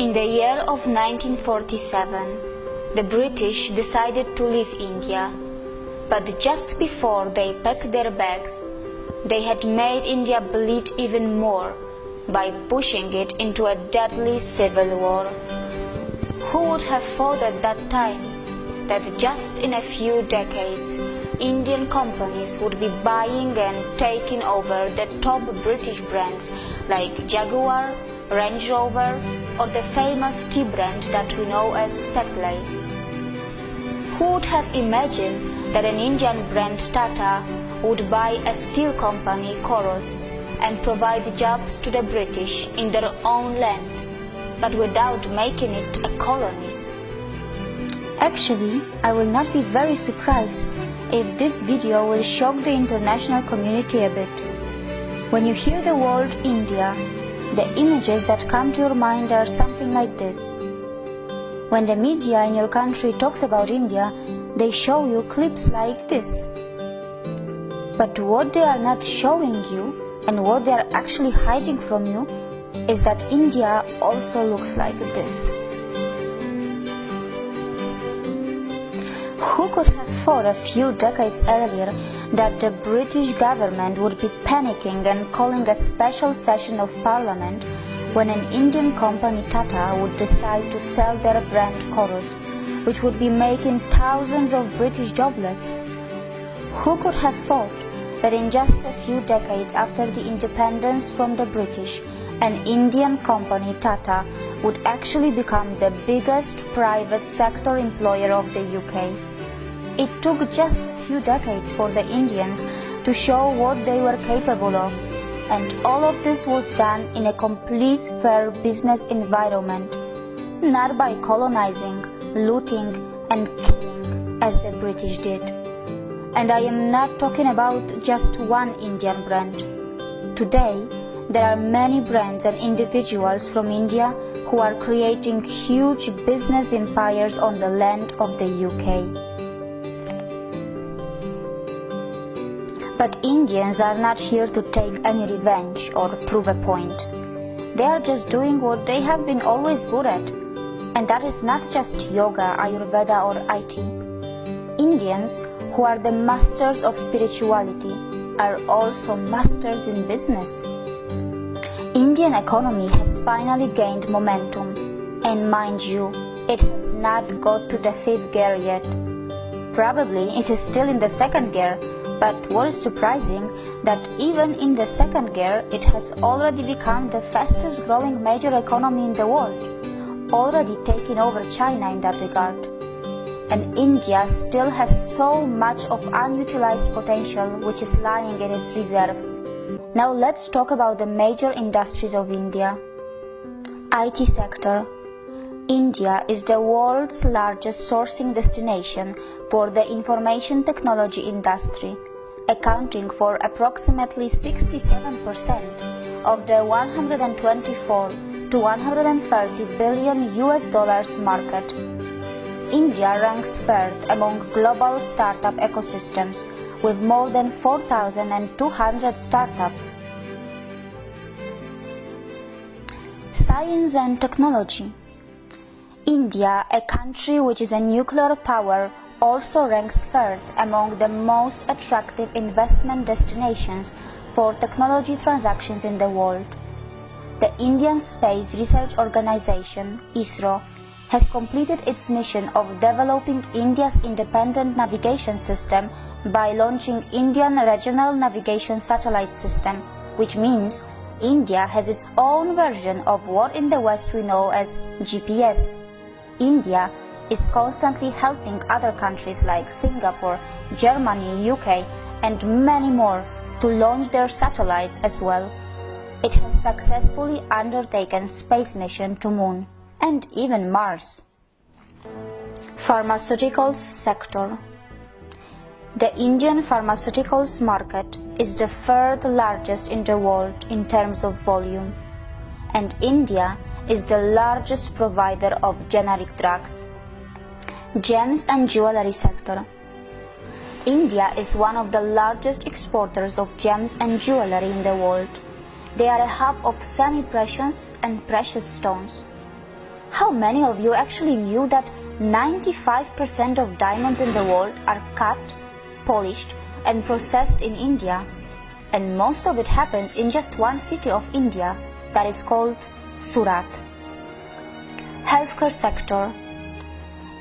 In the year of 1947, the British decided to leave India, but just before they packed their bags, they had made India bleed even more by pushing it into a deadly civil war. Who would have thought at that time that just in a few decades, Indian companies would be buying and taking over the top British brands like Jaguar, Range Rover, or the famous tea brand that we know as Tetley? Who would have imagined that an Indian brand Tata would buy a steel company Coros and provide jobs to the British in their own land, but without making it a colony? Actually, I will not be very surprised if this video will shock the international community a bit. When you hear the word India, the images that come to your mind are something like this. When the media in your country talks about India, they show you clips like this. But what they are not showing you, and what they are actually hiding from you, is that India also looks like this. Who could have thought a few decades earlier that the British government would be panicking and calling a special session of Parliament when an Indian company Tata would decide to sell their brand Coros, which would be making thousands of British jobless? Who could have thought that in just a few decades after the independence from the British, an Indian company Tata would actually become the biggest private sector employer of the UK? It took just a few decades for the Indians to show what they were capable of, and all of this was done in a complete fair business environment, not by colonizing, looting and killing as the British did. And I am not talking about just one Indian brand. Today, there are many brands and individuals from India who are creating huge business empires on the land of the UK. But Indians are not here to take any revenge or prove a point. They are just doing what they have been always good at. And that is not just yoga, Ayurveda or IT. Indians, who are the masters of spirituality, are also masters in business. Indian economy has finally gained momentum. And mind you, it has not got to the 5th gear yet. Probably it is still in the 2nd gear. But what is surprising, that even in the 2nd gear, it has already become the fastest growing major economy in the world, already taking over China in that regard. And India still has so much of unutilized potential which is lying in its reserves. Now let's talk about the major industries of India. IT sector. India is the world's largest sourcing destination for the information technology industry, accounting for approximately 67% of the 124 to 130 billion US dollars market. India ranks 3rd among global startup ecosystems with more than 4,200 startups. Science and technology. India, a country which is a nuclear power, also ranks 3rd among the most attractive investment destinations for technology transactions in the world. The Indian Space Research Organization, ISRO, has completed its mission of developing India's independent navigation system by launching Indian Regional Navigation Satellite System, which means India has its own version of what in the West we know as GPS. India is constantly helping other countries like Singapore, Germany, UK, and many more to launch their satellites as well. It has successfully undertaken space mission to Moon and even Mars. Pharmaceuticals sector. The Indian pharmaceuticals market is the 3rd largest in the world in terms of volume, and India is the largest provider of generic drugs. Gems and jewelry sector. India is one of the largest exporters of gems and jewelry in the world. They are a hub of semi-precious and precious stones. How many of you actually knew that 95% of diamonds in the world are cut, polished, and processed in India? And most of it happens in just one city of India, that is called Surat. Healthcare sector.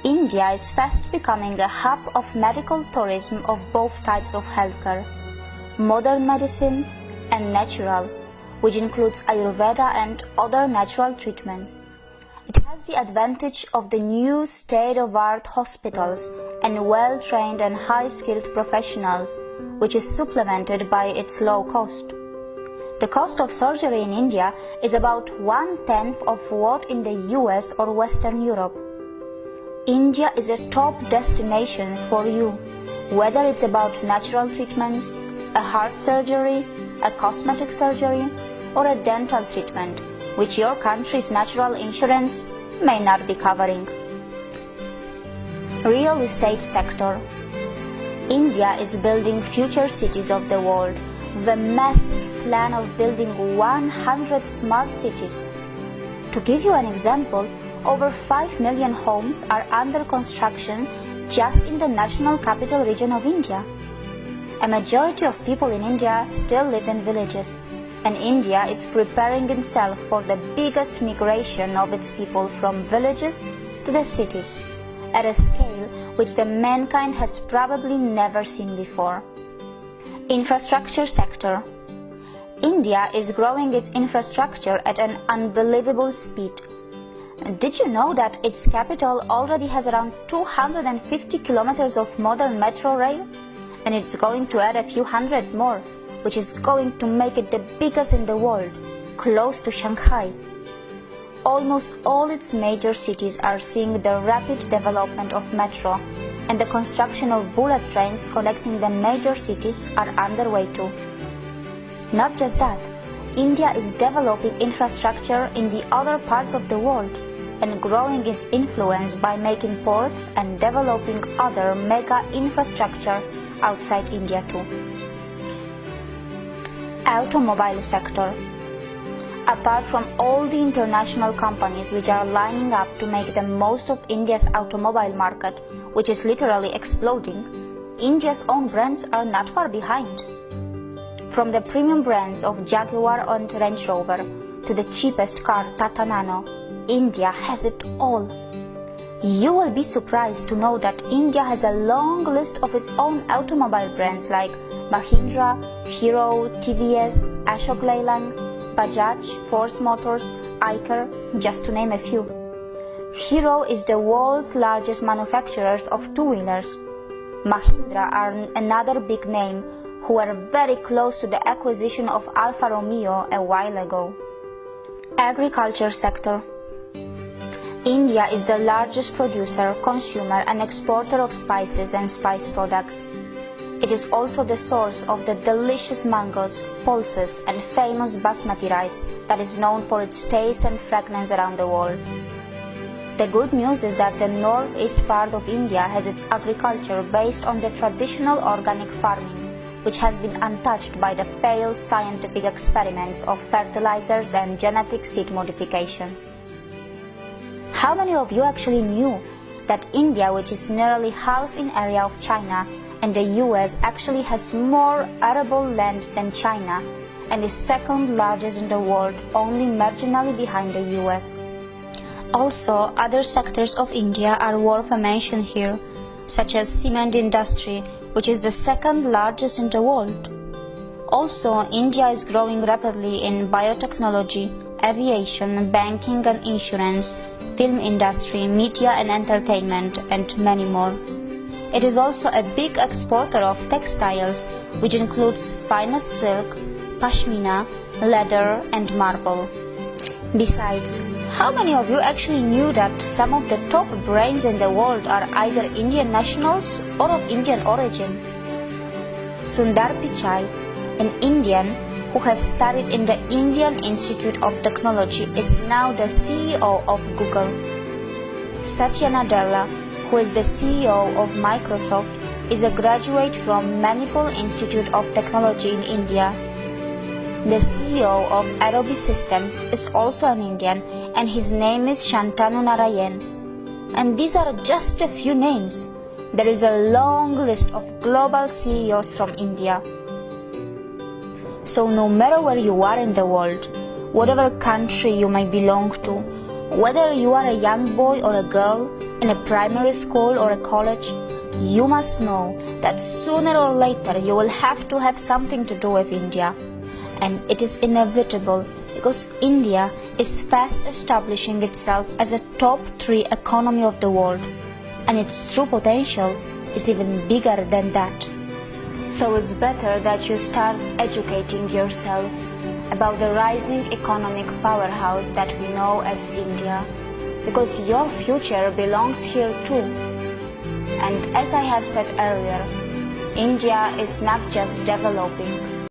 India is fast becoming a hub of medical tourism of both types of healthcare, modern medicine and natural, which includes Ayurveda and other natural treatments. It has the advantage of the new state-of-the-art hospitals and well-trained and high-skilled professionals, which is supplemented by its low cost. The cost of surgery in India is about 1/10 of what in the US or Western Europe. India is a top destination for you, whether it's about natural treatments, a heart surgery, a cosmetic surgery, or a dental treatment, which your country's natural insurance may not be covering. Real estate sector. India is building future cities of the world with a massive plan of building 100 smart cities. To give you an example, over 5 million homes are under construction just in the national capital region of India. A majority of people in India still live in villages, and India is preparing itself for the biggest migration of its people from villages to the cities, at a scale which the mankind has probably never seen before. Infrastructure sector. India is growing its infrastructure at an unbelievable speed. Did you know that its capital already has around 250 kilometers of modern metro rail? And it's going to add a few hundreds more, which is going to make it the biggest in the world, close to Shanghai. Almost all its major cities are seeing the rapid development of metro, and the construction of bullet trains connecting the major cities are underway too. Not just that, India is developing infrastructure in the other parts of the world and growing its influence by making ports and developing other mega infrastructure outside India too. Automobile sector. Apart from all the international companies which are lining up to make the most of India's automobile market, which is literally exploding, India's own brands are not far behind. From the premium brands of Jaguar and Range Rover to the cheapest car Tata Nano, India has it all. You will be surprised to know that India has a long list of its own automobile brands like Mahindra, Hero, TVS, Ashok Leyland, Bajaj, Force Motors, Eicher, just to name a few. Hero is the world's largest manufacturers of two-wheelers. Mahindra are another big name who were very close to the acquisition of Alfa Romeo a while ago. Agriculture sector. India is the largest producer, consumer and exporter of spices and spice products. It is also the source of the delicious mangoes, pulses and famous basmati rice that is known for its taste and fragrance around the world. The good news is that the northeast part of India has its agriculture based on the traditional organic farming, which has been untouched by the failed scientific experiments of fertilizers and genetic seed modification. How many of you actually knew that India, which is nearly half in area of China, and the US actually has more arable land than China and is second largest in the world, only marginally behind the US? Also, other sectors of India are worth a mention here, such as cement industry, which is the second largest in the world. Also, India is growing rapidly in biotechnology, aviation, banking and insurance, film industry, media and entertainment, and many more. It is also a big exporter of textiles, which includes finest silk, pashmina, leather and marble. Besides, how many of you actually knew that some of the top brains in the world are either Indian nationals or of Indian origin? Sundar Pichai, an Indian who has studied in the Indian Institute of Technology, is now the CEO of Google. Satya Nadella, who is the CEO of Microsoft, is a graduate from Manipal Institute of Technology in India. The CEO of Adobe Systems is also an Indian, and his name is Shantanu Narayan. And these are just a few names. There is a long list of global CEOs from India. So no matter where you are in the world, whatever country you may belong to, whether you are a young boy or a girl in a primary school or a college, you must know that sooner or later you will have to have something to do with India. And it is inevitable because India is fast establishing itself as a top 3 economy of the world, and its true potential is even bigger than that. So it's better that you start educating yourself about the rising economic powerhouse that we know as India, because your future belongs here too. And as I have said earlier, India is not just developing,